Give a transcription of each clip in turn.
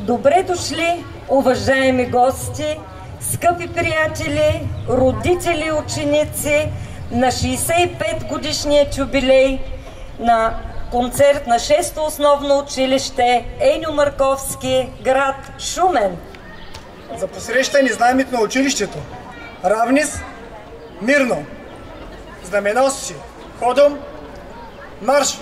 Добре дошли, уважаеми гости, скъпи приятели, родители и ученици на 65-годишния юбилей на концерт на 6-то основно училище Еньо Марковски, град Шумен. За посреща ни знамето на училището. Равнис, мирно. Знаменосци, ходом, марш!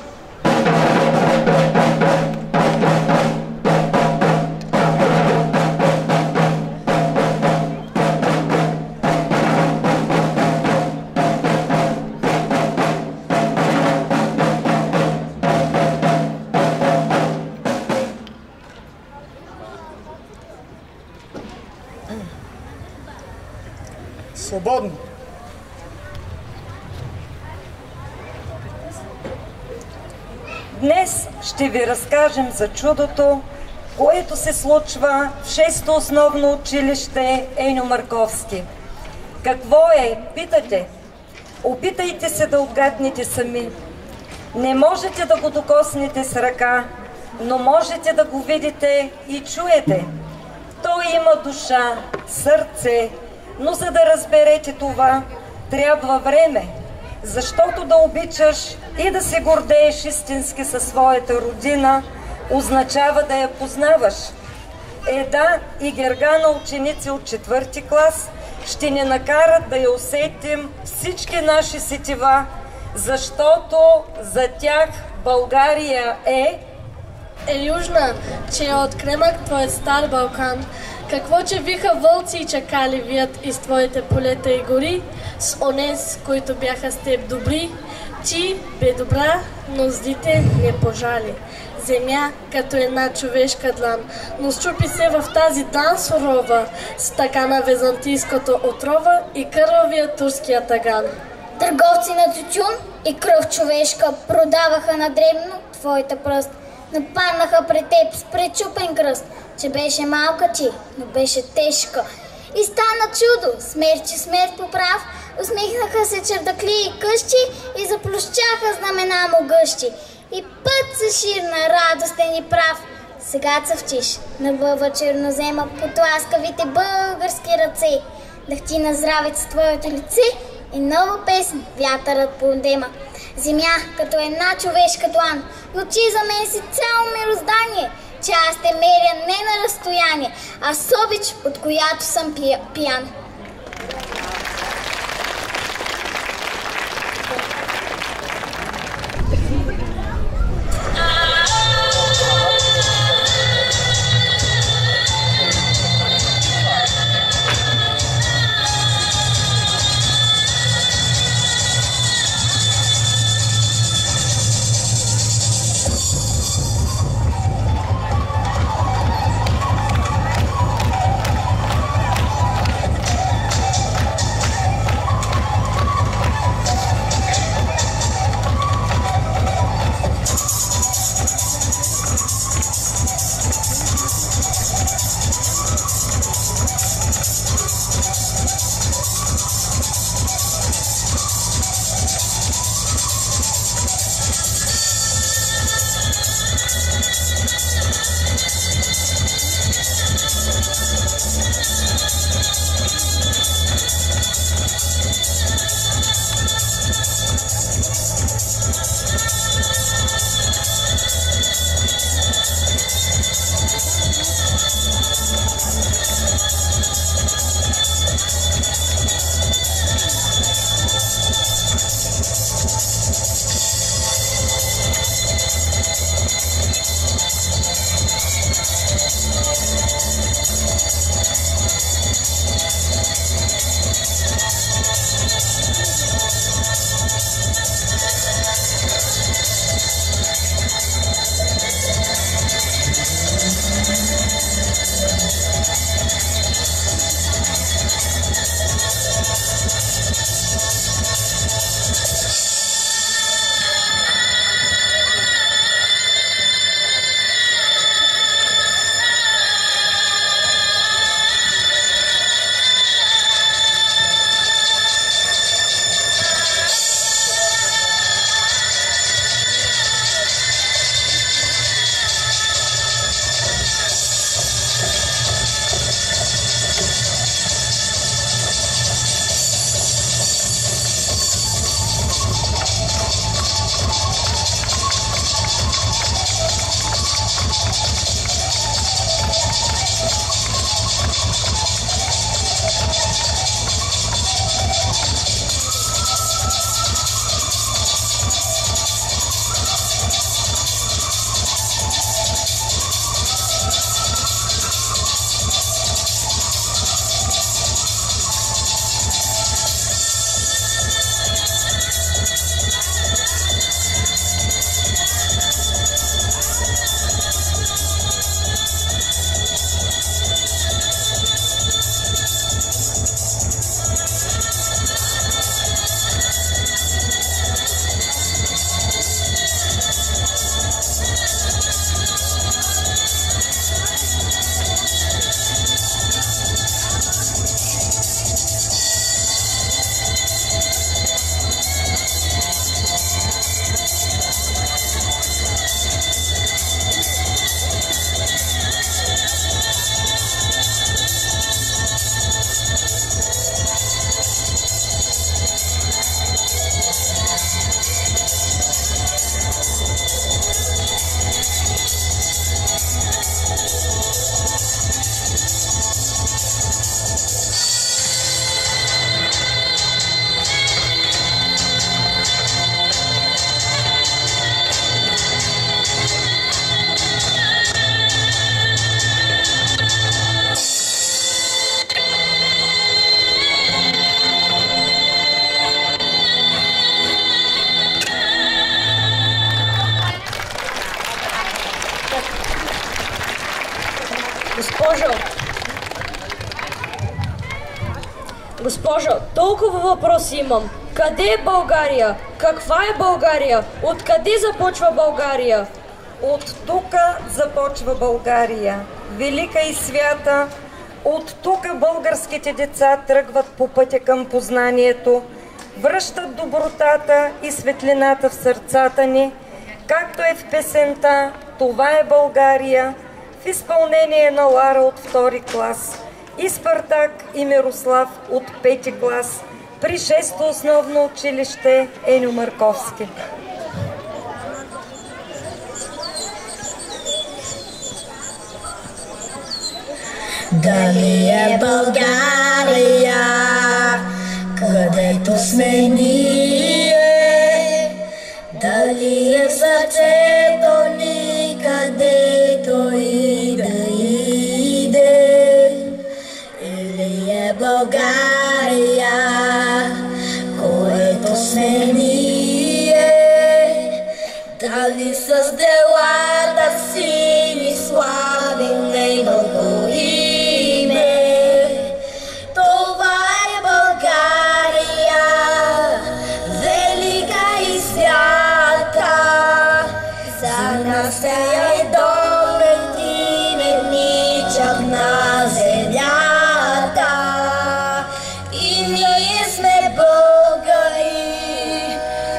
Свободно. Днес ще ви разкажем за чудото, което се случва в 6-то основно училище Еньо Марковски. Какво е, питате? Опитайте се да отгаднете сами. Не можете да го докоснете с ръка, но можете да го видите и чуете. Той има душа, сърце, но за да разберете това, трябва време, защото да обичаш и да се гордееш истински със своята родина, означава да я познаваш. Да, и Гергана ученици от 4-ти клас ще ни накарат да я усетим всички наши сетива, защото за тях България е южна, че е от кремък твоят стар Балкан. Какво, че виха вълци и чакали вият из твоите полета и гори, с онез, които бяха с теб добри, ти бе добра, но злите не пожали. Земя като една човешка длан, но счупи се в тази длан сурова, с така на византийската отрова и кървавия турския таган. Търговци на тютюн и кръв човешка продаваха на дребно твоята пръст. Нападнаха пред теб с пречупен кръст, че беше малка ти, но беше тежка. И стана чудо, смерт поправ, усмихнаха се чердакли и къщи и заплющаха знамена му гъщи. И път се ширна, радостен и прав. Сега цъфтиш, набъва чернозема под ласкавите български ръце. Дъхти на здравец твоето лице и нова песен вятърът подема. Земя като една човешка длан, но ти за мен си цяло мироздание, че аз те меря не на разстояние, а с обич, от която съм пиян. Госпожо, толкова въпроси имам. Къде е България? Каква е България? Откъде започва България? От тука започва България, велика и свята. От тука българските деца тръгват по пътя към познанието, връщат добротата и светлината в сърцата ни, както е в песента "Това е България", в изпълнение на Лара от 2 клас и Спартак и Мирослав от 5 клас при 6-то основно училище Еньо Марковски. Дали е България, където сме ние? Дали е сърцето ни, където и да иде? Или е България, което сме ние? Дали с делата си ни славим нейното име? Това е България, велика и свята. За нас тя е дом единен и чак на земята. И ние сме българи,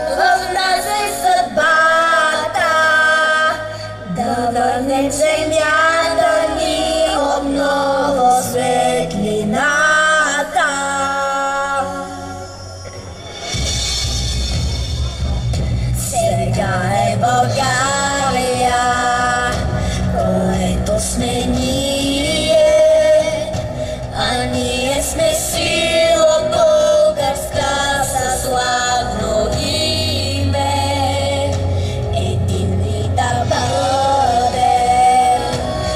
в нас е съдбата да върнем земята ни отново светлината. Сега е България, което сме ние, а ние сме сила българска със славно име. Единни да бъдем,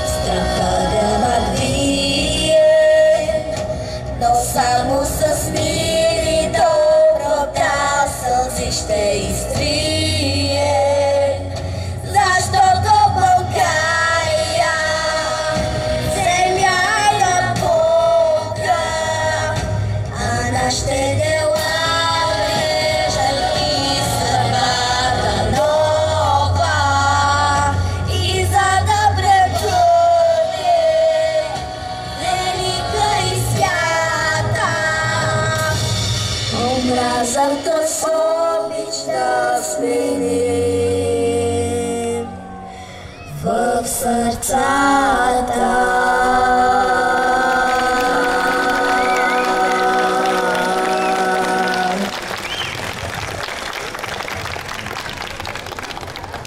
страха да надвием, но само с мир и доброта сълзи ще изтрием. Защото България земя е на Бога, а нашите дела вежат и съдбата нова. И за да пребъде велика и свята, омразата с обич да сменим в сърцата.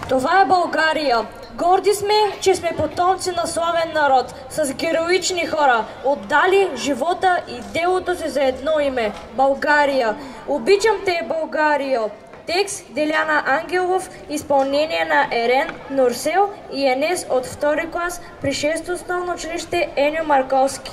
Това е България. Горди сме, че сме потомци на славен народ, с героични хора, отдали живота и делото си за едно име – България. Обичам те, България. Текст Деляна Ангелов, изпълнение на Ерен Нурсел и Енес от 2 клас при 6-то основно училище Еньо Марковски.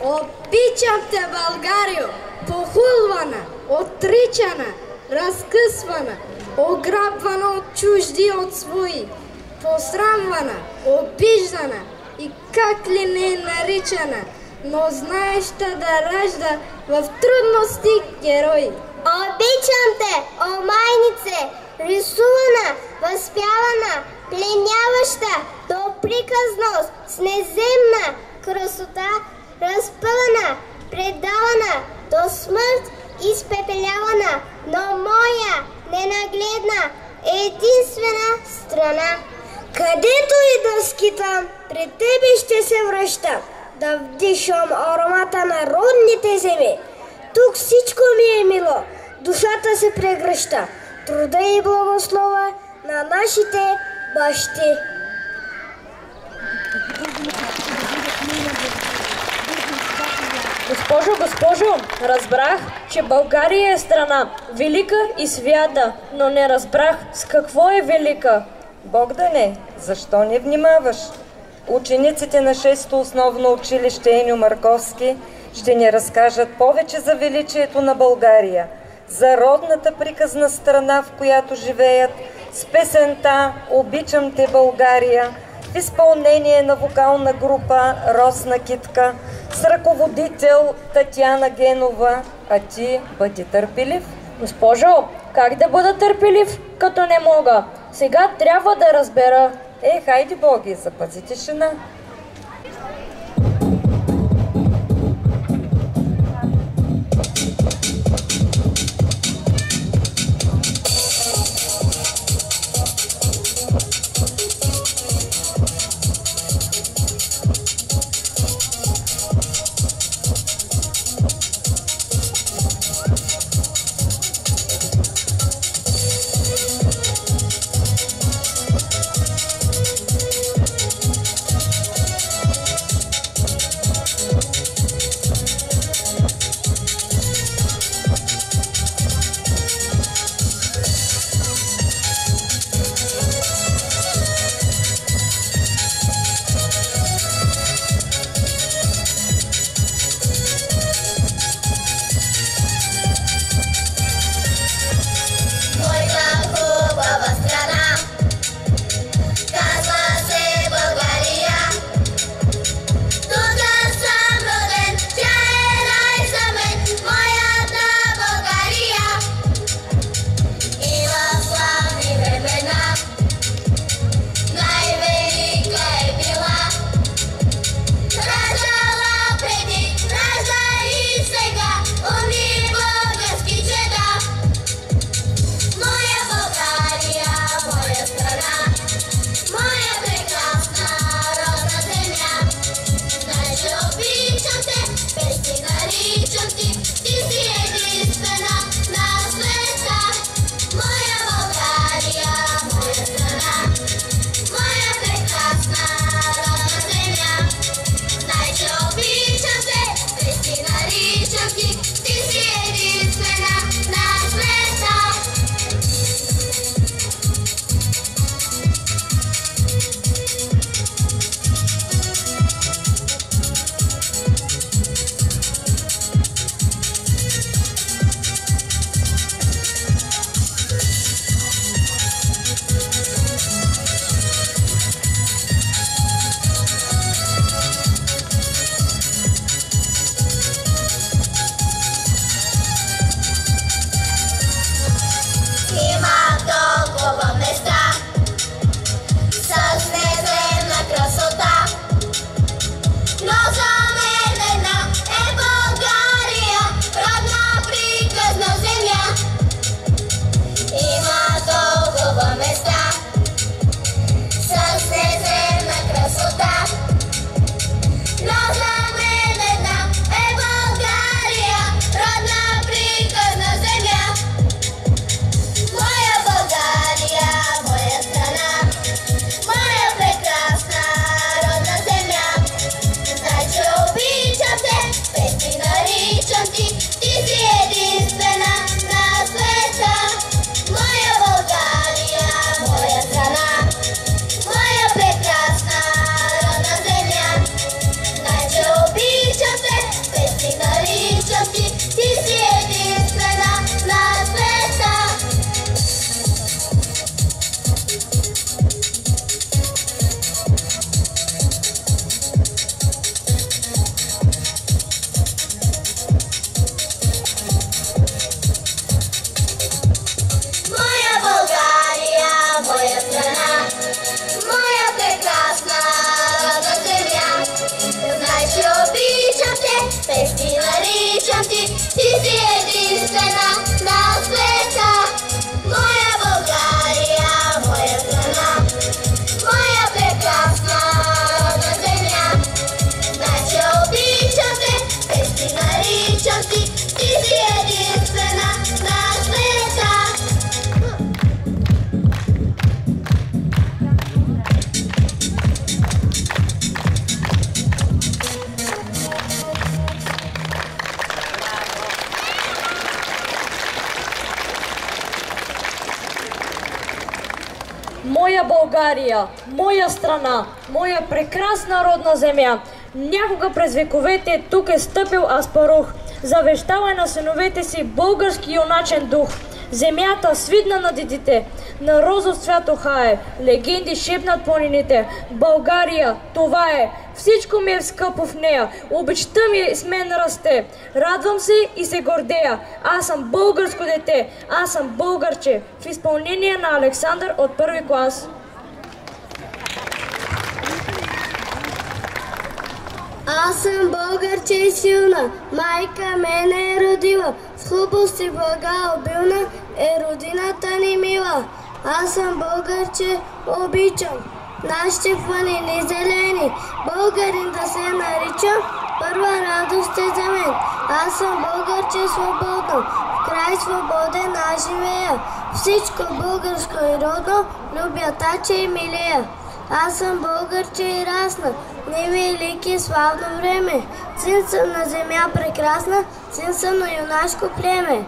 Обичам те, Българио, похулвана, отричана, разкъсвана, ограбвана от чужди и от свои, посрамвана, обиждана и как ли не наричана, но знаеща да ражда в трудности герои. Обичам те, о майнице, рисувана, възпявана, пленяваща, до приказност, с неземна красота, разпъвана, предавана, до смърт изпепелявана, но моя, ненагледна, единствена страна. Където и да скитам, пред тебе ще се връщам, да вдишам аромата на родните земи. Тук всичко ми е мило, душата се прегръща, труда и благослова на нашите бащи. Госпожо, разбрах, че България е страна, велика и свята, но не разбрах с какво е велика. Богдане, защо не внимаваш? Учениците на 6-то основно училище Еньо Марковски ще ни разкажат повече за величието на България, за родната приказна страна, в която живеят, с песента "Обичам те, България" в изпълнение на вокална група "Росна китка" с ръководител Татяна Генова, а ти бъди търпелив. Госпожо, как да бъда търпелив, като не мога? Сега трябва да разбера. Хайде Боги, запази тишина. Моя България, моя страна, моя прекрасна родна земя. Някога през вековете тук е стъпил Аспарух. Завещал е на синовете си български юначен дух. Земята свидна на дедите, на розов цвят ухае, легенди шепнат планините. България, това е, всичко ми е скъпо в нея, обичта ми с мен расте. Радвам се и се гордея, аз съм българско дете, аз съм българче. В изпълнение на Александър от първи клас. Аз съм българче и силна, майка мене е родила, с хубост и блага обилна е родината ни мила. Аз съм българче, обичам нашите планини зелени, българин да се наричам, първа радост е за мен. Аз съм българче свободно, в край свободен аз живея, всичко българско и родно, любя таче и милея. Аз съм българче и расна, невелики славно време, син съм на земя прекрасна, син съм на юнашко племе.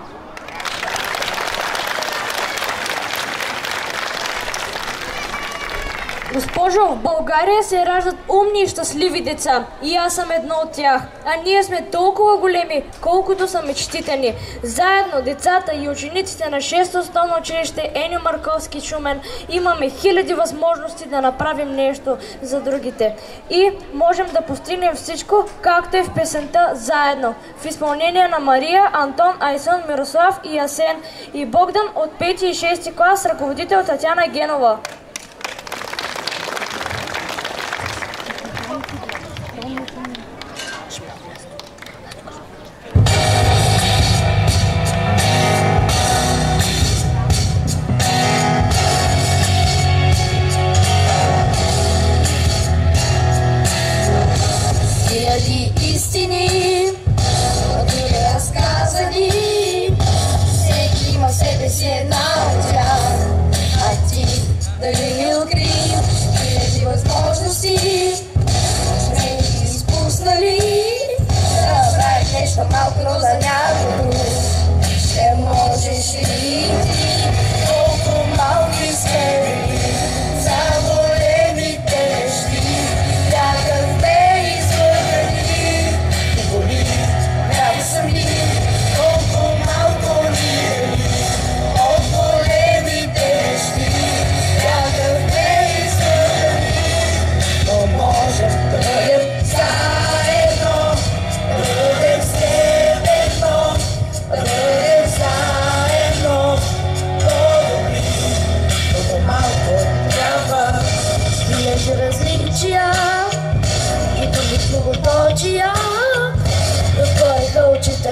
Госпожо, в България се раждат умни и щастливи деца. И аз съм едно от тях. А ние сме толкова големи, колкото са мечтите ни. Заедно, децата и учениците на 6-то основно училище Еньо Марковски Шумен имаме хиляди възможности да направим нещо за другите. И можем да постигнем всичко, както е в песента Заедно. В изпълнение на Мария, Антон, Айсон, Мирослав и Асен и Богдан от 5 и 6 клас, ръководител Татяна Генова.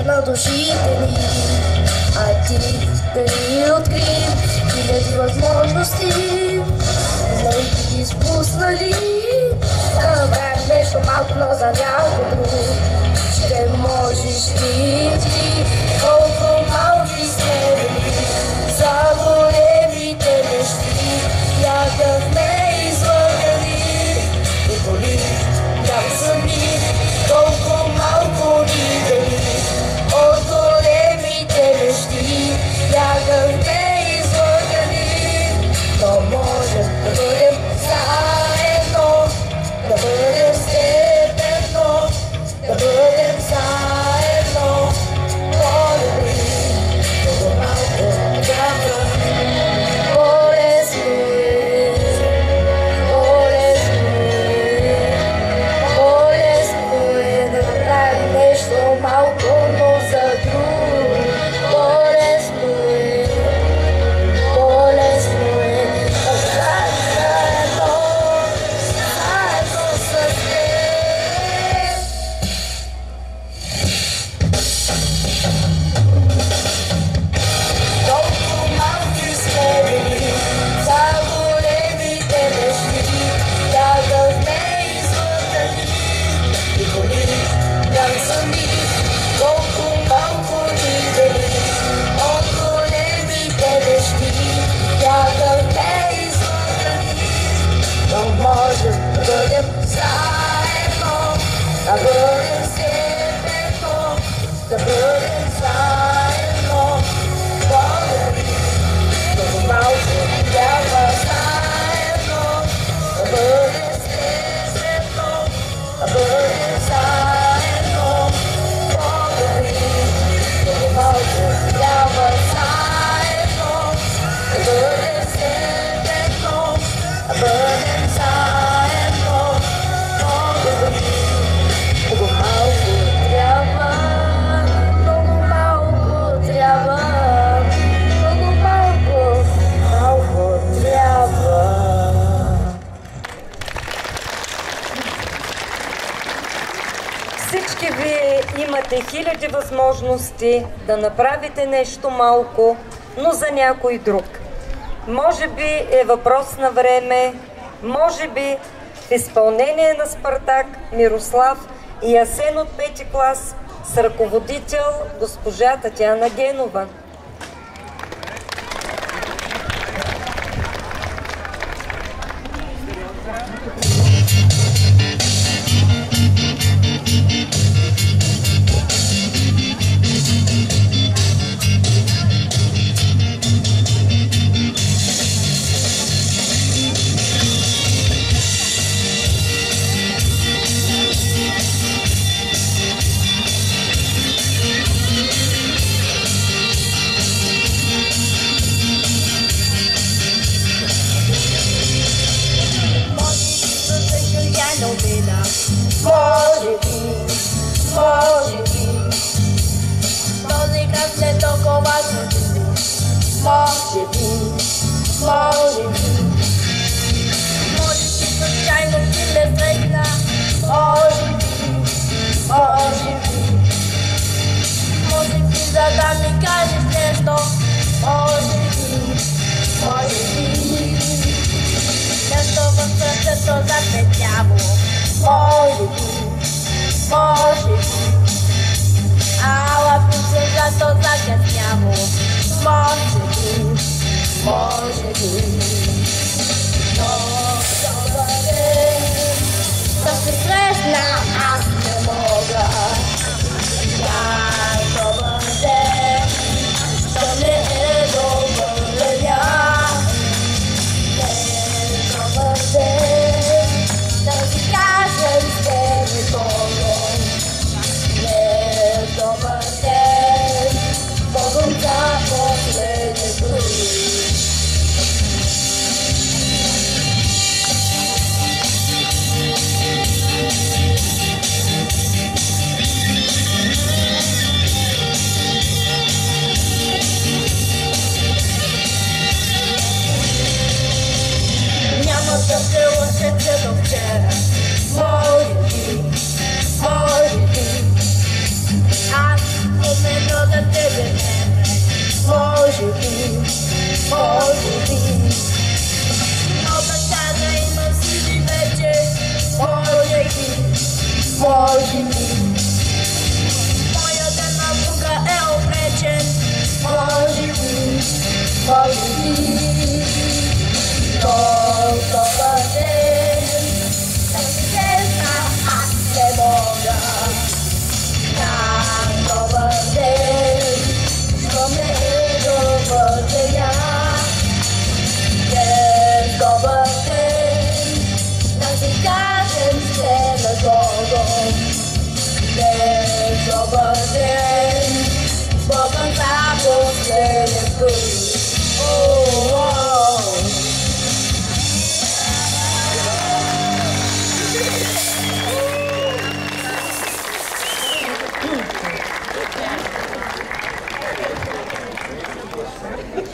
на душите ни. А ти да ни откри хиляди възможности, знайки ги изпуснали, да направим нещо малко, но за някой друг. Ще можеш ти, колко малки сме били, за големите мечти, бягахме излъгани. И боли, бях сами, колко малко ни били, от големите мечти, бягахме излъгани. Но можем да бъдем заедно, да бъдем с теб едно. имате хиляди възможности да направите нещо малко, но за някой друг. Може би е въпрос на време, може би в изпълнение на Спартак, Мирослав и Асен от 5 клас с ръководител госпожа Татяна Генова.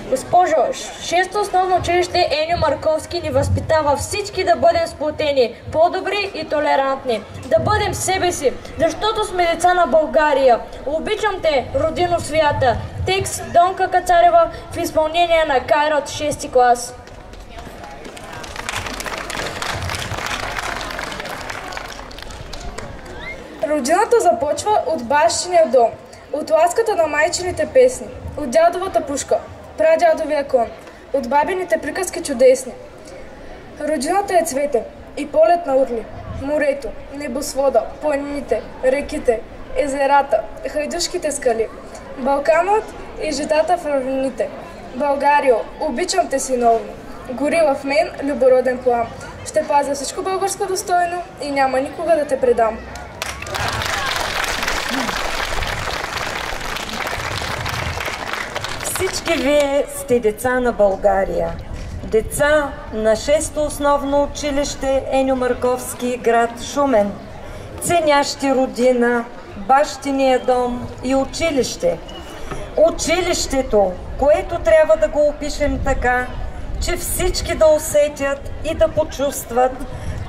Госпожо, 6-то основно училище Еньо Марковски ни възпитава всички да бъдем сплотени, по-добри и толерантни, да бъдем себе си, защото сме деца на България. Обичам те, родино свята. Текст Донка Кацарева в изпълнение на Кайра от 6-ти клас. Родината започва от бащиния дом, от ласката на майчините песни, от дядовата пушка, прадядовия кон, от бабините приказки чудесни. Родината е цвете и полет на урли, морето, небосвода, планините, реките, езерата, хайдушките скали, Балканът и житата в равнините. Българио, обичам те синовно, гори в мен любороден плам. Ще пазя всичко българско достойно и няма никога да те предам. Всички вие сте деца на България. Деца на 6-то основно училище Еньо Марковски, град Шумен. Ценящи родина, бащиния дом и училище. Училището, което трябва да го опишем така, че всички да усетят и да почувстват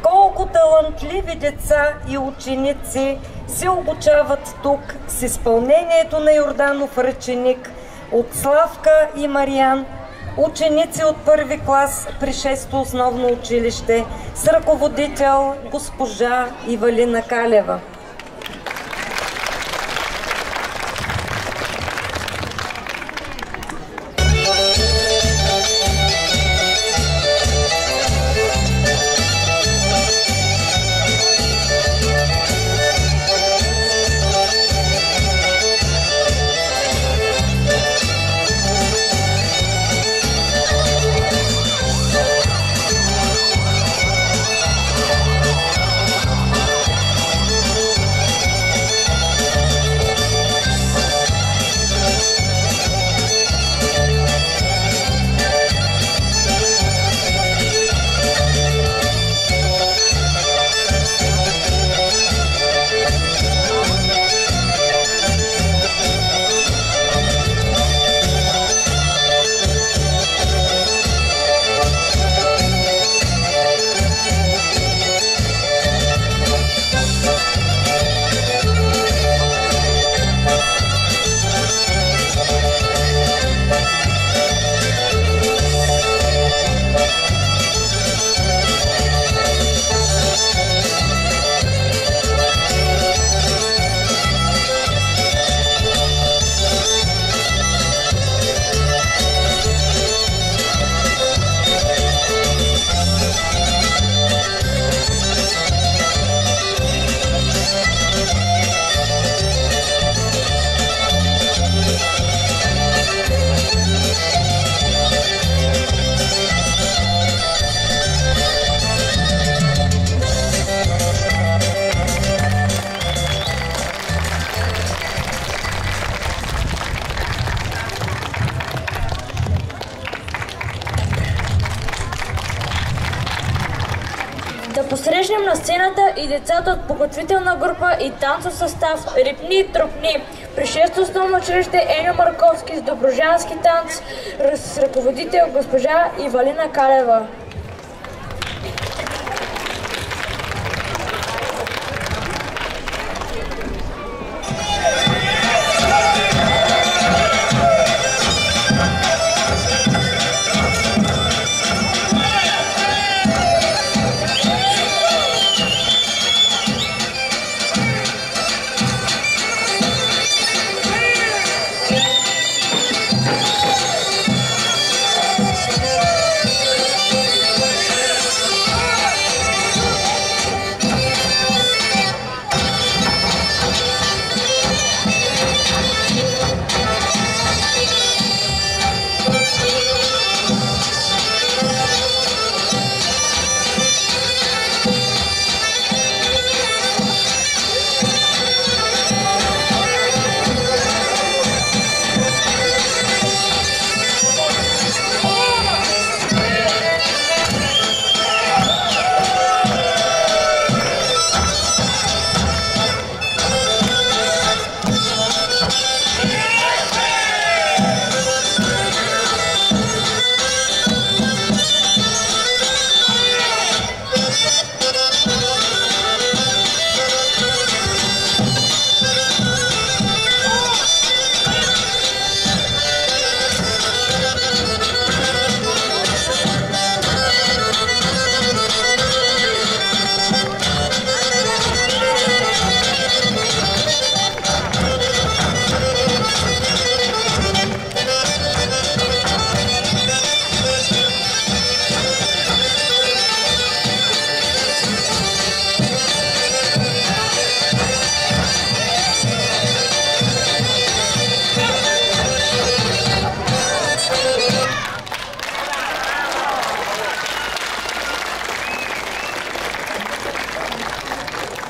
Колко талантливи деца и ученици се обучават тук с изпълнението на Йорданов ръченик от Славка и Мариан, ученици от първи клас при 6-то основно училище с ръководител госпожа Ивалина Калева. Посрещнем на сцената и децата от подготвителна група и танцов състав Рипни и Тропни при 6-то основно училище Еньо Марковски с доброжански танц с ръководител госпожа Ивалина Калева.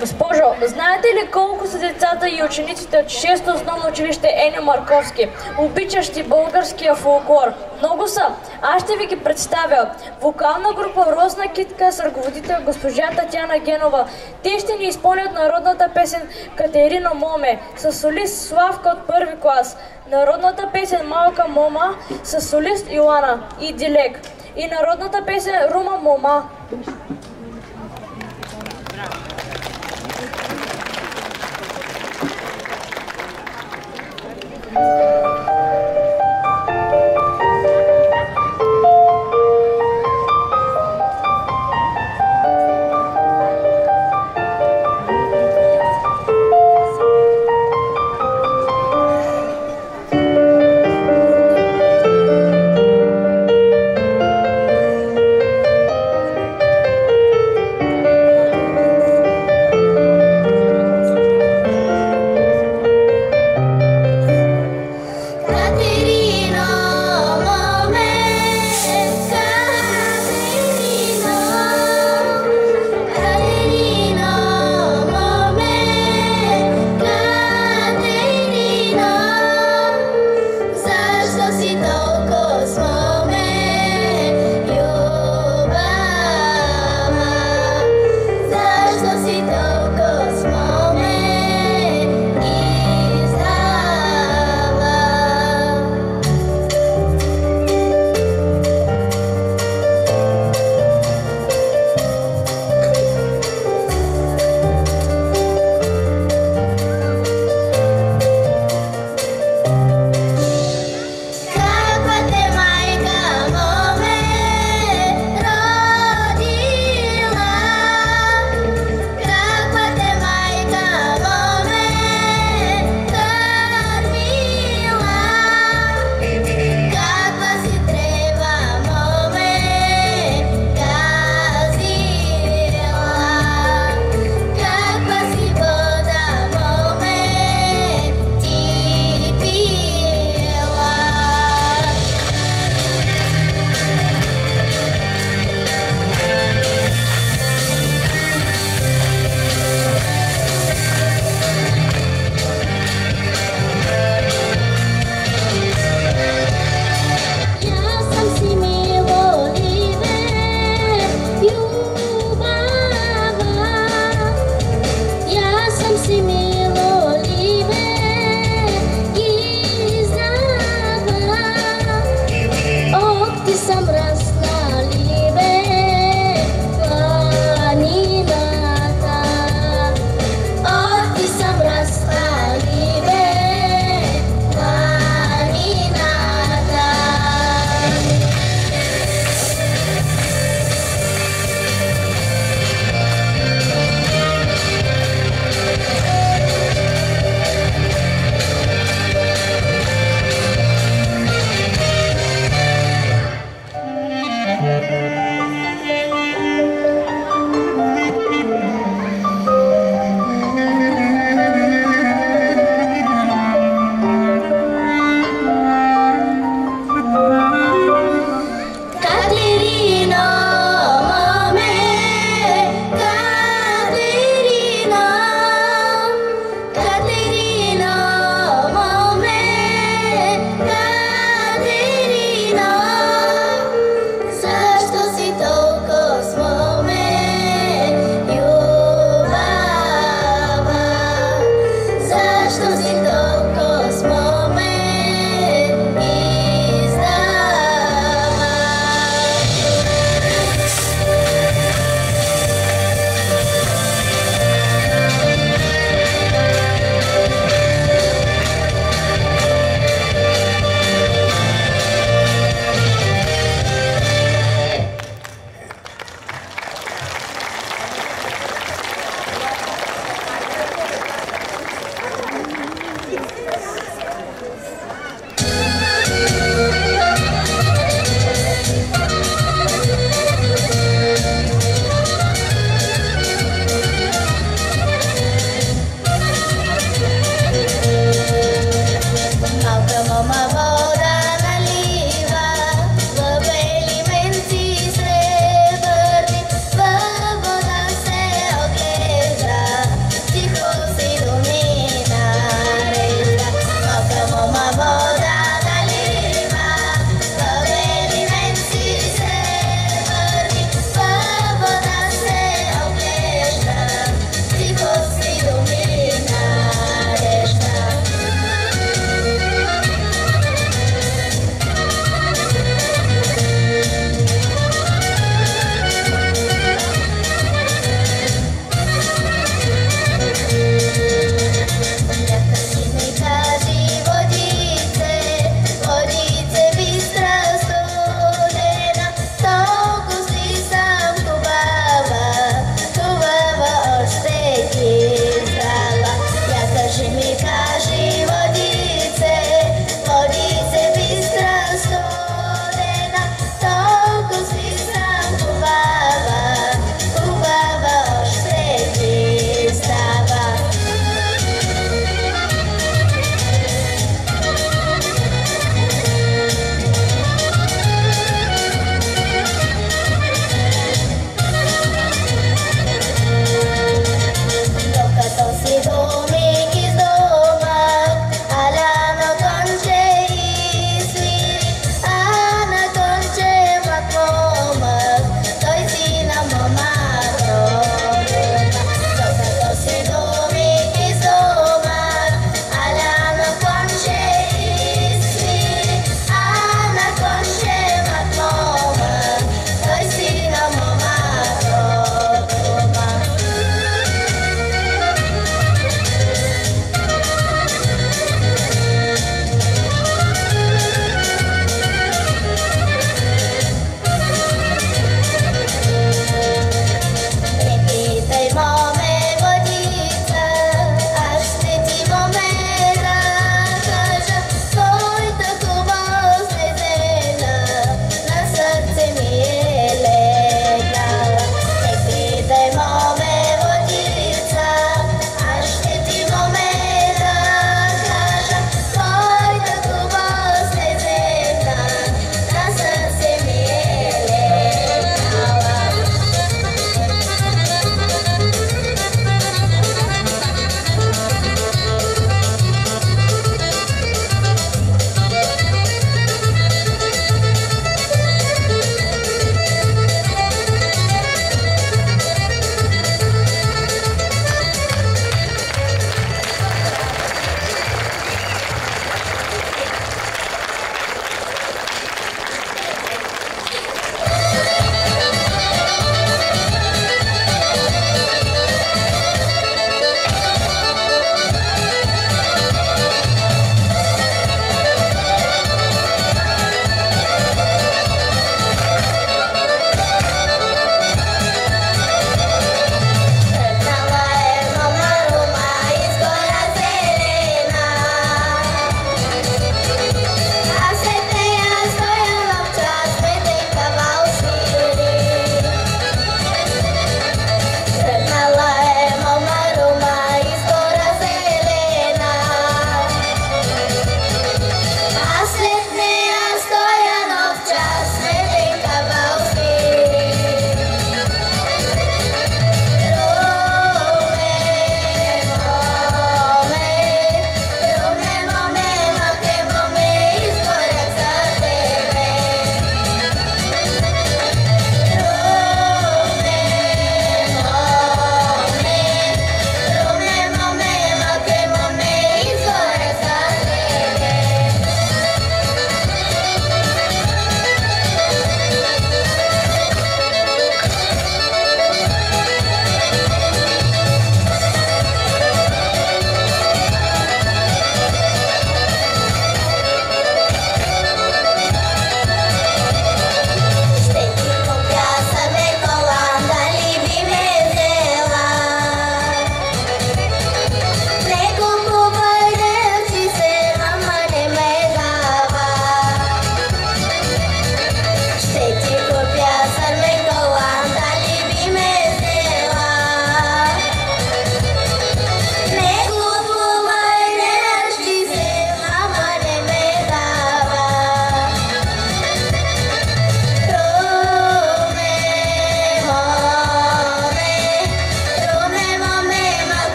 Госпожо, знаете ли колко са децата и учениците от 6-то основно училище Еньо Марковски, обичащи българския фолклор? Много са. Аз ще ви ги представя. Вокална група Росна китка с ръководител госпожа Татяна Генова. Те ще ни изпълнят народната песен Катерина Моме с солист Славка от първи клас. Народната песен Малка Мома с солист Йоана и Дилек. И народната песен Рума Мома.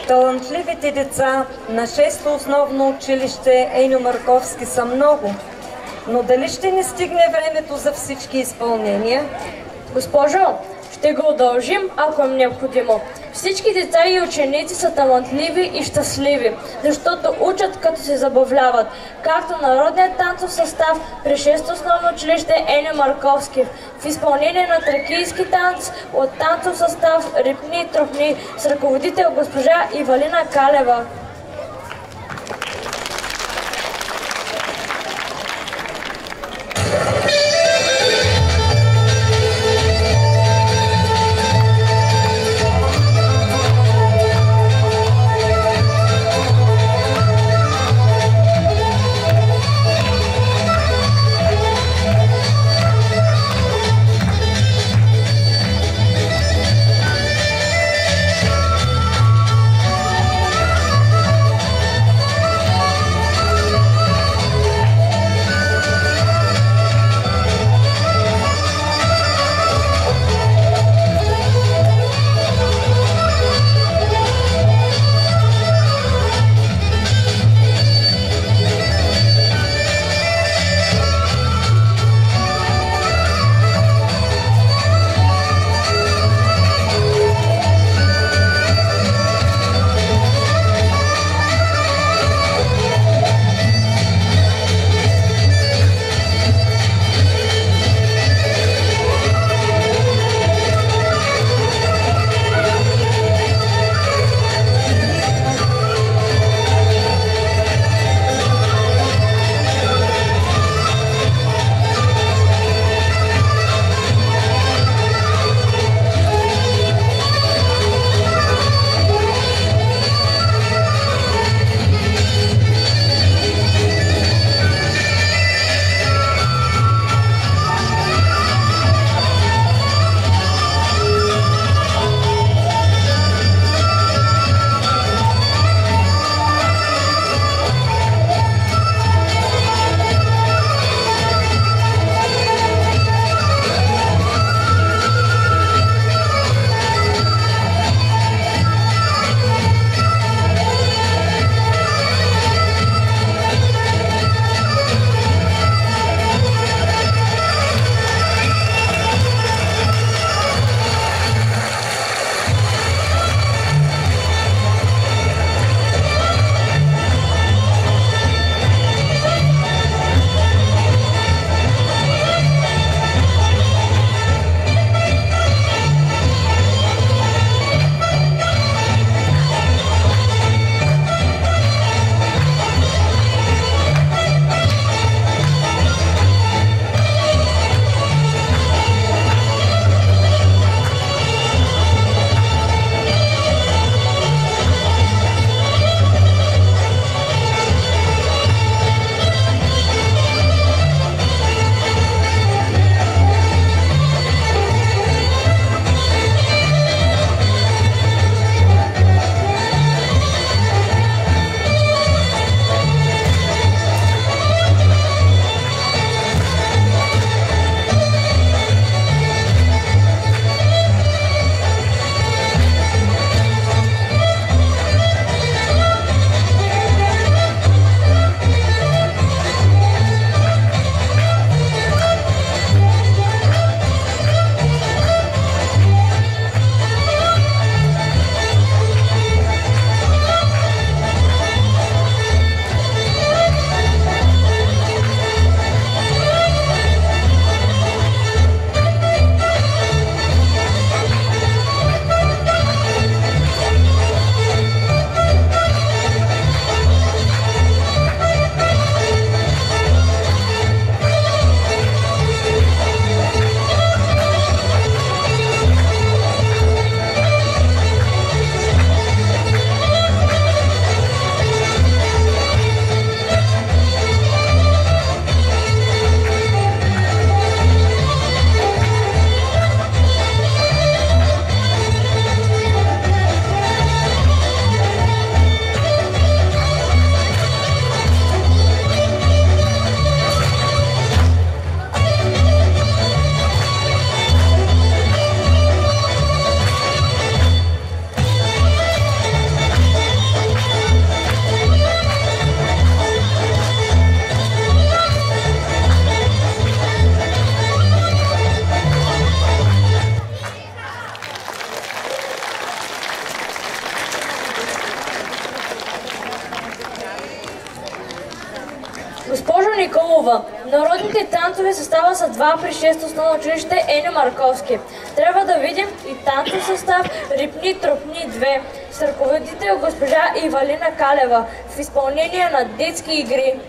Талантливите деца на 6-то основно училище Еньо Марковски са много, но дали ще ни стигне времето за всички изпълнения? Госпожо, ще го удължим, ако е необходимо. Всички деца и ученици са талантливи и щастливи, защото учат като се забавляват, както народният танцов състав при 6-то основно училище Еньо Марковски в изпълнение на тракийски танц от танцов състав Рипни и Трохни с ръководител госпожа Ивалина Калева. танцови състава са два при 6 основно училище Еньо Марковски. Трябва да видим и танцов състав Рипни Тропни 2 с ръководител госпожа Ивалина Калева в изпълнение на детски игри.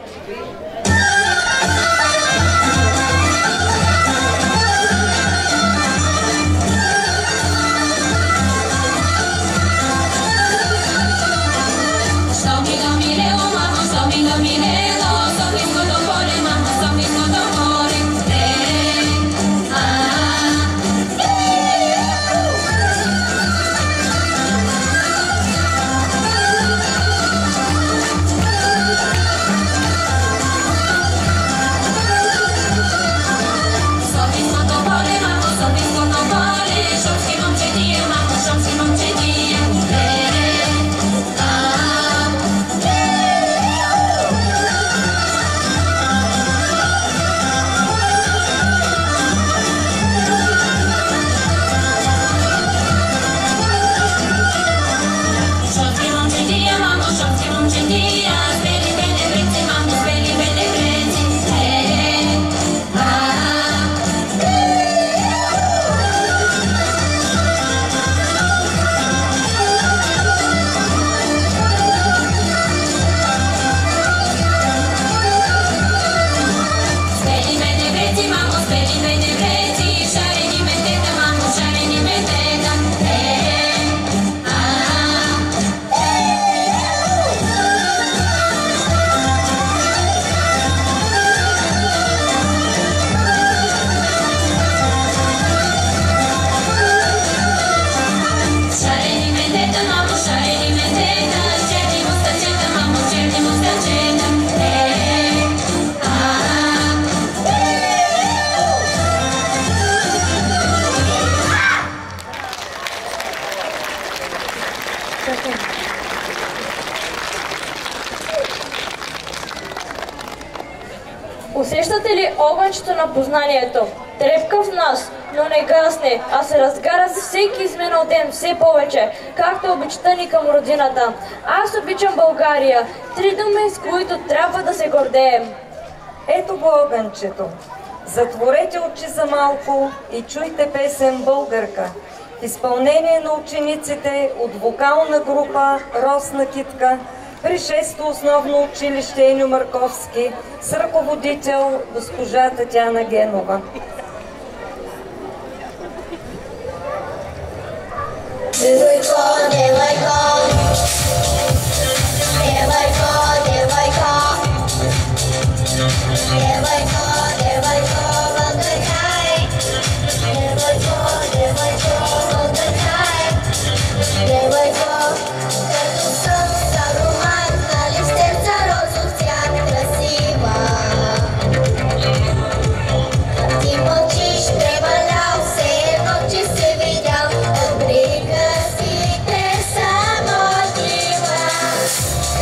Усещате ли огънчето на познанието? Трепка в нас, но не гасне, а се разгара с всеки изминал ден все повече, както обичта ни към родината. Аз обичам България, 3 думи, с които трябва да се гордеем. Ето го огънчето. Затворете очи за малко и чуйте песен българка. В изпълнение на учениците от вокална група Росна китка при 6-то основно училище Еньо Марковски с ръководител госпожа Татяна Генова. Девойко, девойко, девойко, девойко, девойко, девойко, отдыхай. Девойко, девойко, отдыхай. Девойко, като сън за роман, нали в сердца розов цвят красива. А ти мълчиш, превалял, все едно, че се видял от приказките самотива.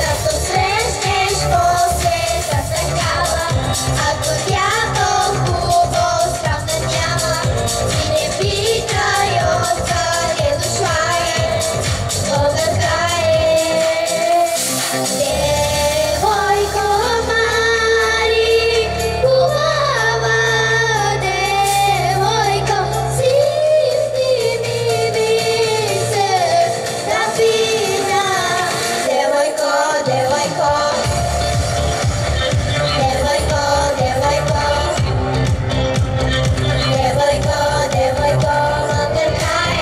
Като срещнеш по света такава, ако тя толкова страшна няма, ти не питай откъде дошла е, българка е. Девойко Мари, хубава девойко, сипни ми се напина. Девойко, девойко, девойко, девойко, девойко, девойко, отдыхай.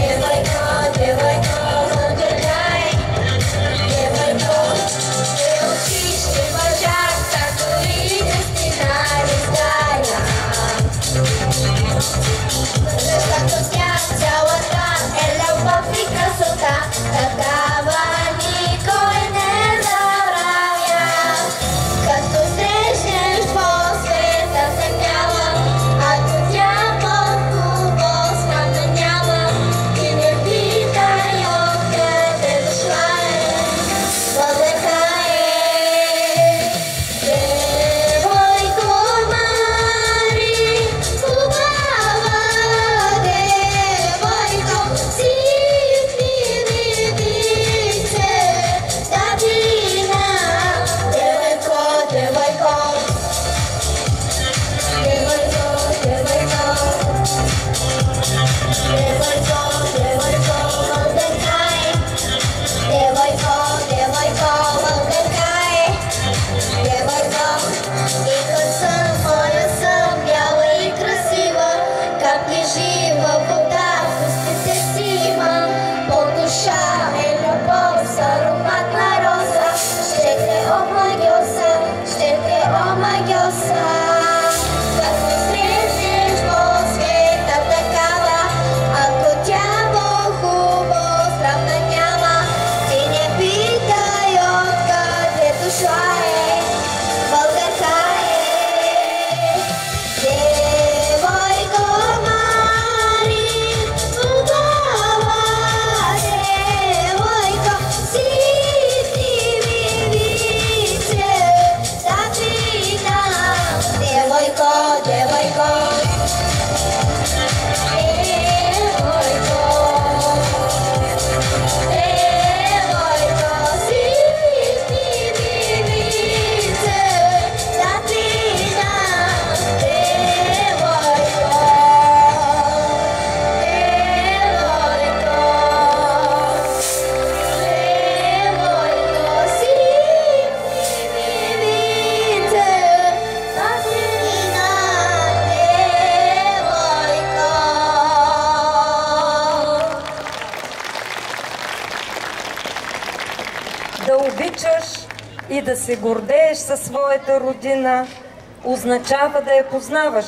Девойко, девойко, отдыхай. Девойко, ты учишь, ты пожар, както и стена листая. Защото тя цялата е любов и красота, такава никой не забравя. Като срещнеш по света такава, ако тя по-хубаво срамна няма, ти не питай откъде дошла е, българка е. Девойко Мари, хубава девойко, и да се гордееш със своята родина означава да я познаваш.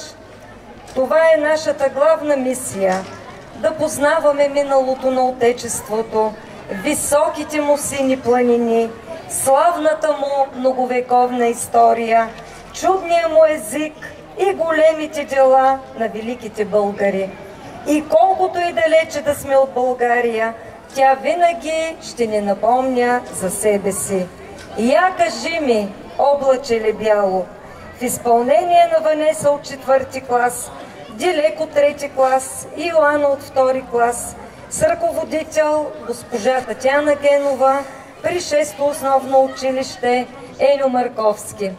Това е нашата главна мисия – да познаваме миналото на Отечеството, високите му сини планини, славната му многовековна история, чудния му език и големите дела на великите българи. И колкото и далече да сме от България, тя винаги ще ни напомня за себе си. Я кажи ми, облаче бяло, в изпълнение на Ванеса от 4-ти клас, Дилек от 3-ти клас и Йоана от 2-ри клас, с ръководител госпожа Татяна Генова при 6-то основно училище Еньо Марковски.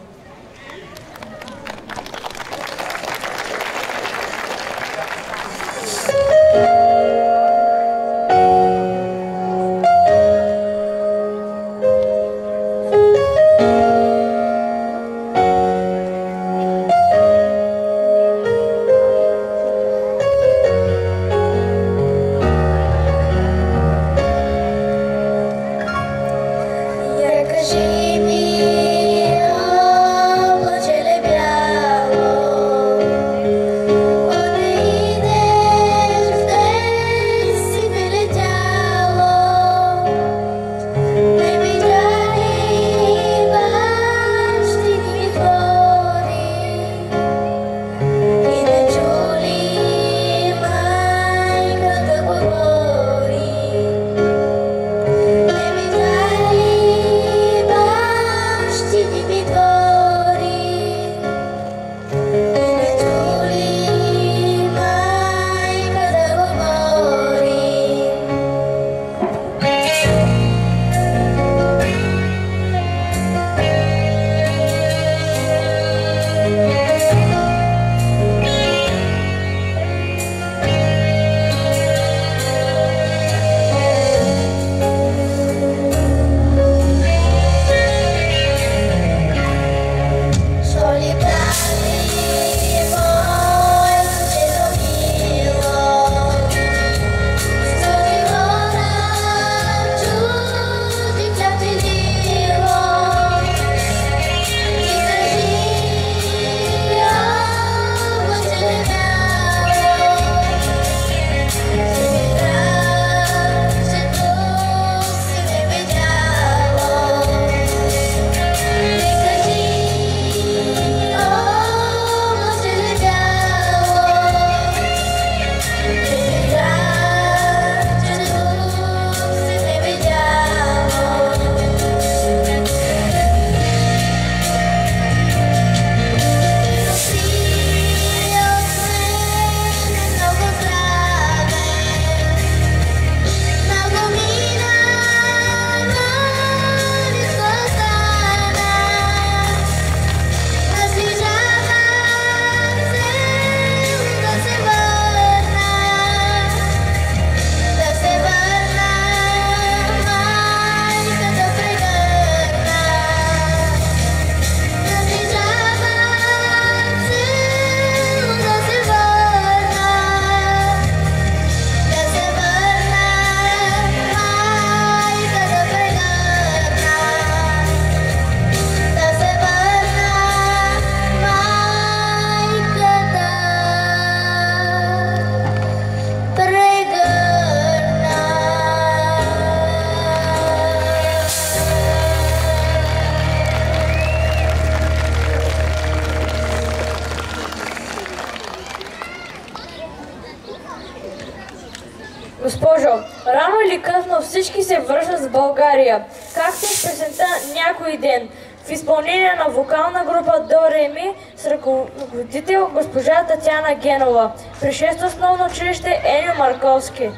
Госпожо, рано или късно всички се връщат с България, както в песента «Някой ден», в изпълнение на вокална група До Ре Ми с ръководител госпожа Татяна Генова при 6-то основно училище Еньо Марковски.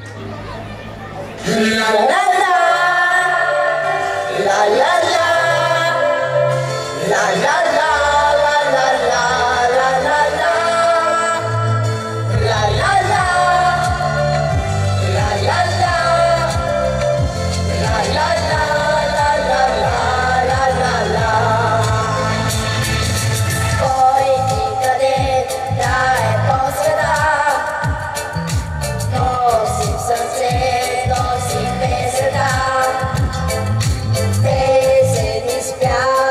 Носи в сърце, носи песента, песен изпява.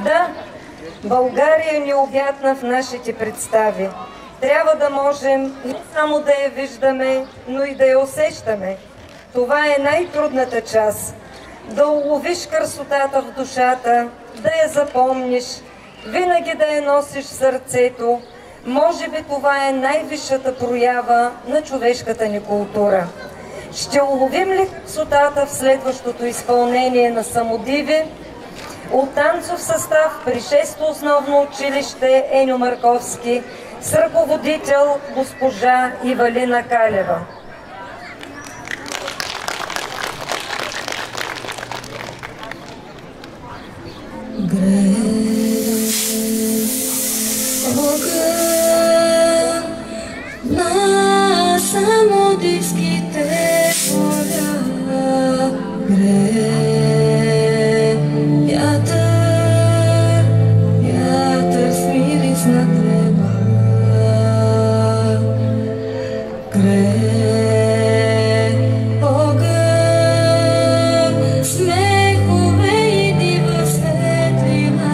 Да, България ни обятна в нашите представи. Трябва да можем не само да я виждаме, но и да я усещаме. Това е най-трудната част. Да уловиш красотата в душата, да я запомниш, винаги да я носиш в сърцето. Може би това е най-висшата проява на човешката ни култура. Ще уловим ли красотата в следващото изпълнение на Самодиви от танцов състав при 6-то основно училище Еньо Марковски с ръководител госпожа Ивалина Калева. На самодивските поля грее вятър с мирисна трева грее огън, смехове и дива светлина.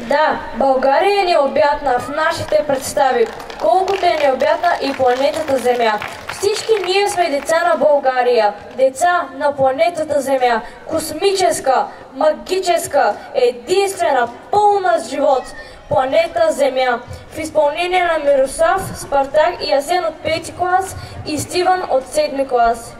Да, България е необятна в нашите представи, колкото е необятна и планетата Земя. Всички ние сме деца на България, деца на планетата Земя, космическа, магическа, единствена, пълна с живот, планета Земя. В изпълнение на Мирослав, Спартак и Асен от 5 клас и Стивън от 7 клас.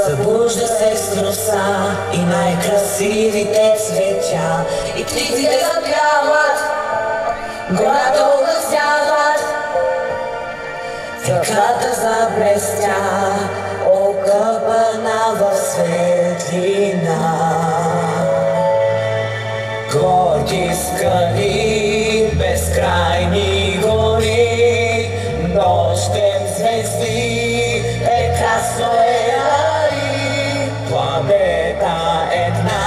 Събужда се с роса и най-красивите цветя, и птиците запяват, гората угасяват, реката заблестя, окъпана в светлина. Горки скали, безкрайни гори, нощем звезди, прекрасно е. Планета една,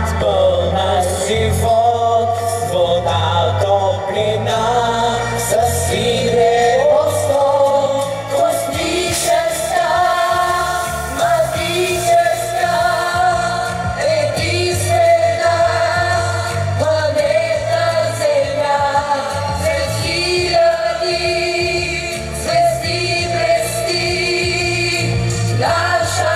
с пълна живот, с вода топлина, с сине остро, космическа, магическа, единствена планета Земя. Сред хиляди звезди блести наша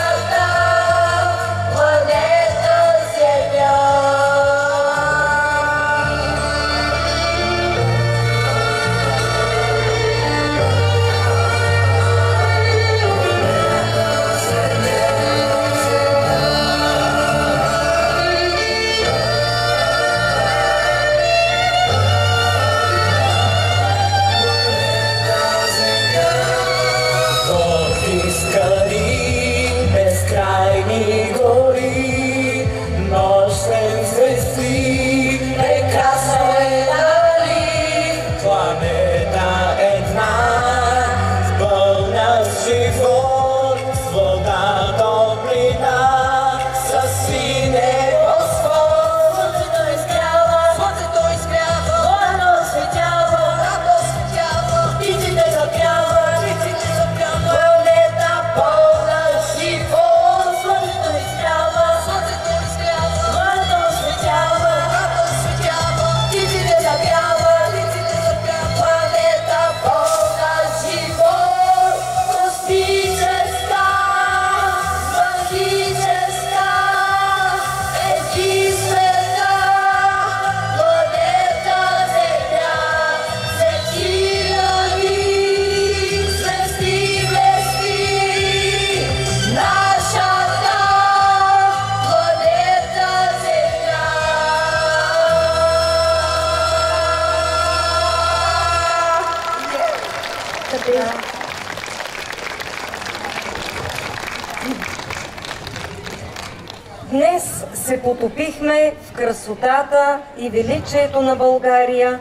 се потопихме в красотата и величието на България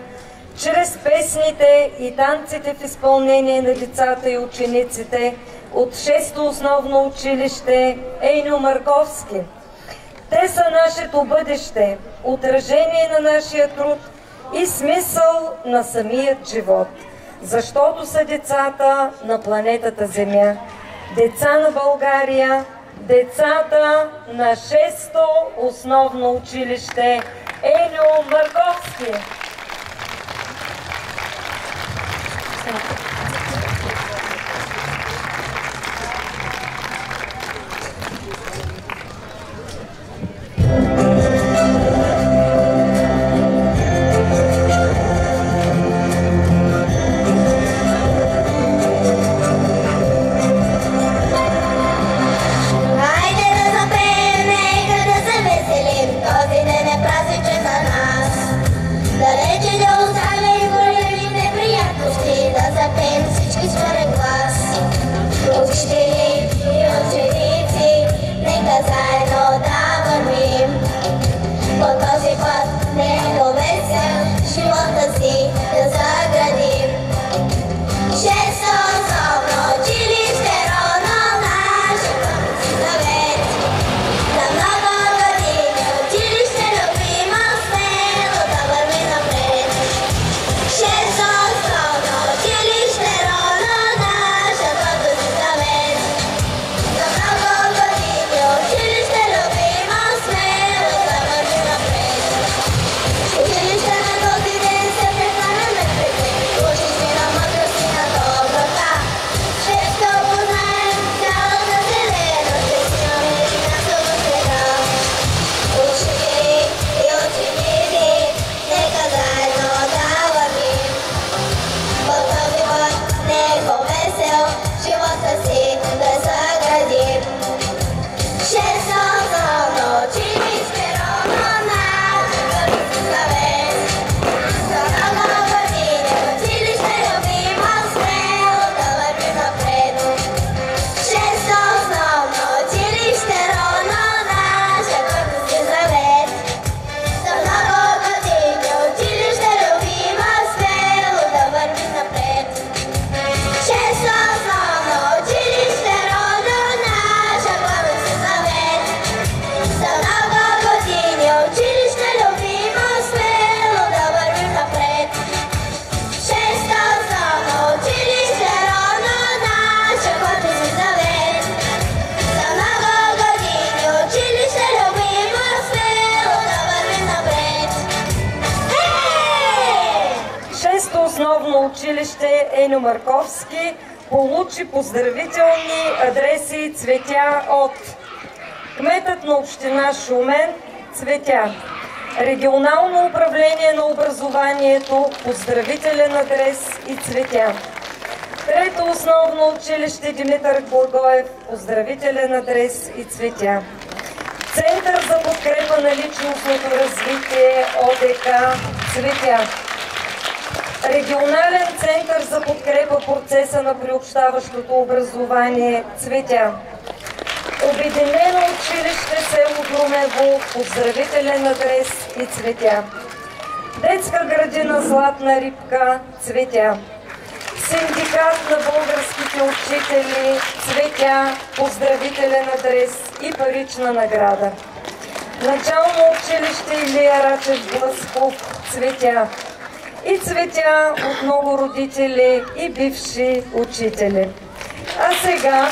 чрез песните и танците в изпълнение на децата и учениците от 6-то основно училище Ейньо Марковски. Те са нашето бъдеще, отражение на нашия труд и смисъл на самият живот, защото са децата на планетата Земя, деца на България, децата на 6-то основно училище Ейньо Марковски. Училище Ейньо Марковски получи поздравителни адреси и цветя от кметът на община Шумен цветя, регионално управление на образованието поздравителен адрес и цветя, трето основно училище Димитър Благоев поздравителен адрес и цветя, Център за подкрепа на личностното развитие ОДК цветя, Регионален център за подкрепа процеса на приобщаващото образование цветя, Обединено училище село Друмево поздравителен адрес и цветя, Детска градина Златна рибка цветя, Синдикат на българските учители цветя, поздравителен адрес и парична награда, Начално училище Илия Рачев Блъсков цветя и цветя от много родители и бивши учители. А сега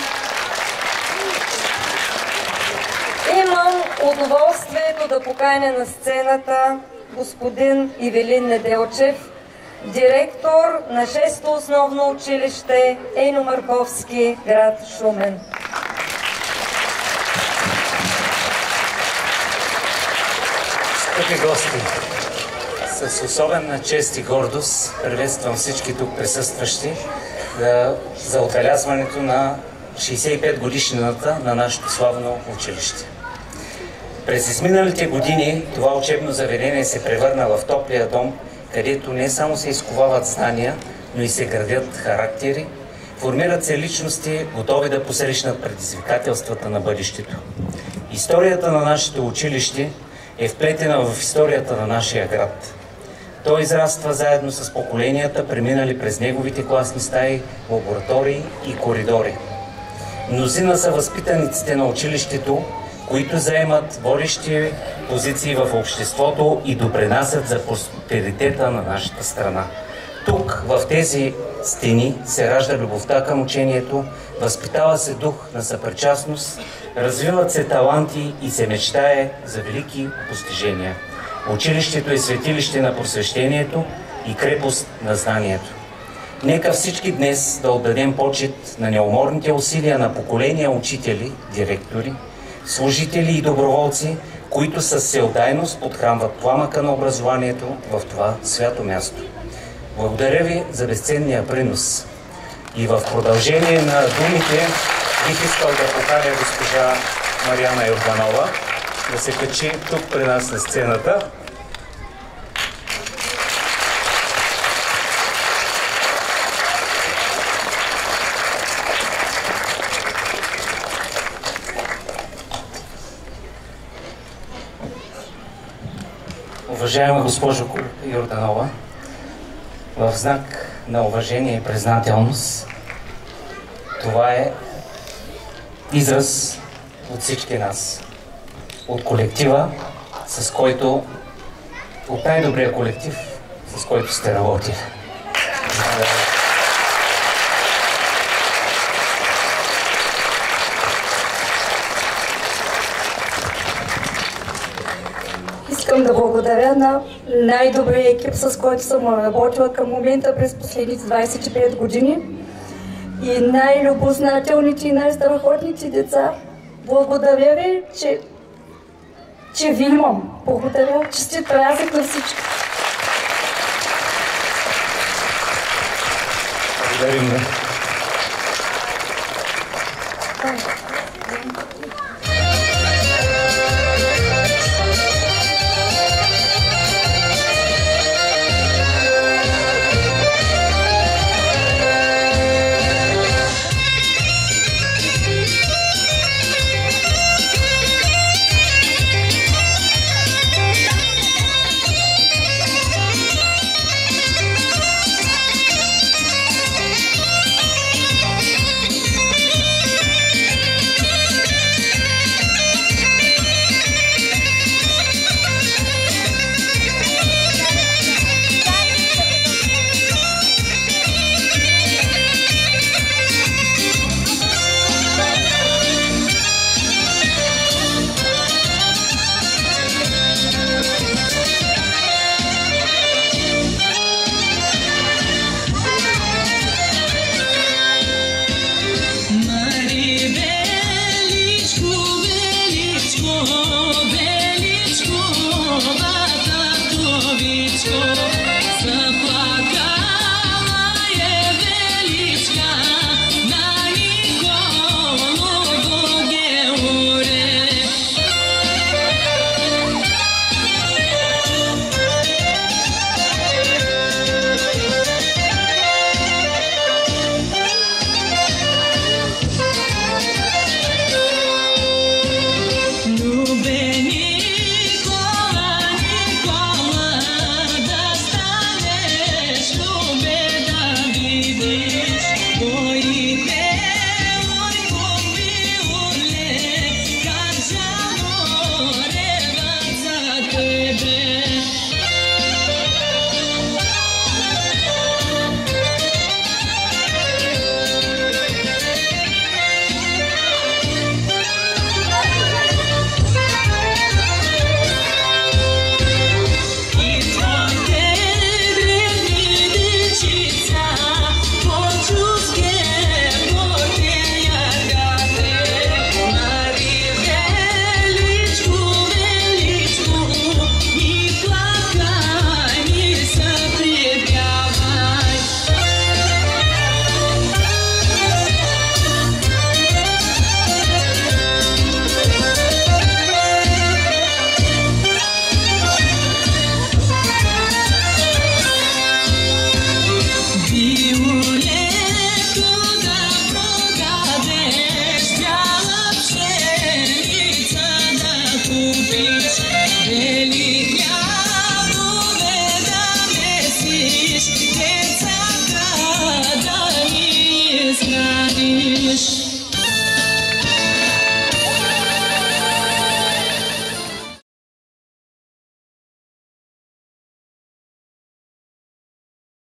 имам удоволствието да поканя на сцената господин Ивелин Неделчев, директор на 6-то основно училище Ейньо Марковски, град Шумен. Скъпи гости, с особена чест и гордост приветствам всички тук присъстващи за отбелязването на 65 годишнината на нашето славно училище. През изминалите години това учебно заведение се превърна в топлия дом, където не само се изковават знания, но и се градят характери, формират се личности, готови да посрещнат предизвикателствата на бъдещето. Историята на нашето училище е вплетена в историята на нашия град. Той израства заедно с поколенията, преминали през неговите класни стаи, лаборатории и коридори. Мнозина са възпитаниците на училището, които заемат водещи позиции в обществото и допринасят за просперитета на нашата страна. Тук, в тези стени, се ражда любовта към учението, възпитава се дух на съпричастност, развиват се таланти и се мечтае за велики постижения. Училището е светилище на просвещението и крепост на знанието. Нека всички днес да отдадем почит на неуморните усилия на поколения учители, директори, служители и доброволци, които със всеотдайност подхранват пламъка на образованието в това свято място. Благодаря ви за безценния принос. И в продължение на думите бих искал да поканя госпожа Мариана Йорданова да се качи тук при нас на сцената. Уважаема госпожо Йорданова, в знак на уважение и признателност, това е израз от всички нас, от колектива, с който, от най-добрия колектив, с който сте работили. Искам да благодаря на най-добрия екип, с който съм работила към момента през последните 25 години и най-любознателните и най-страхотните деца. Благодаря ви, че ви имам. Благодаря, че сте празник на всички. Благодарим.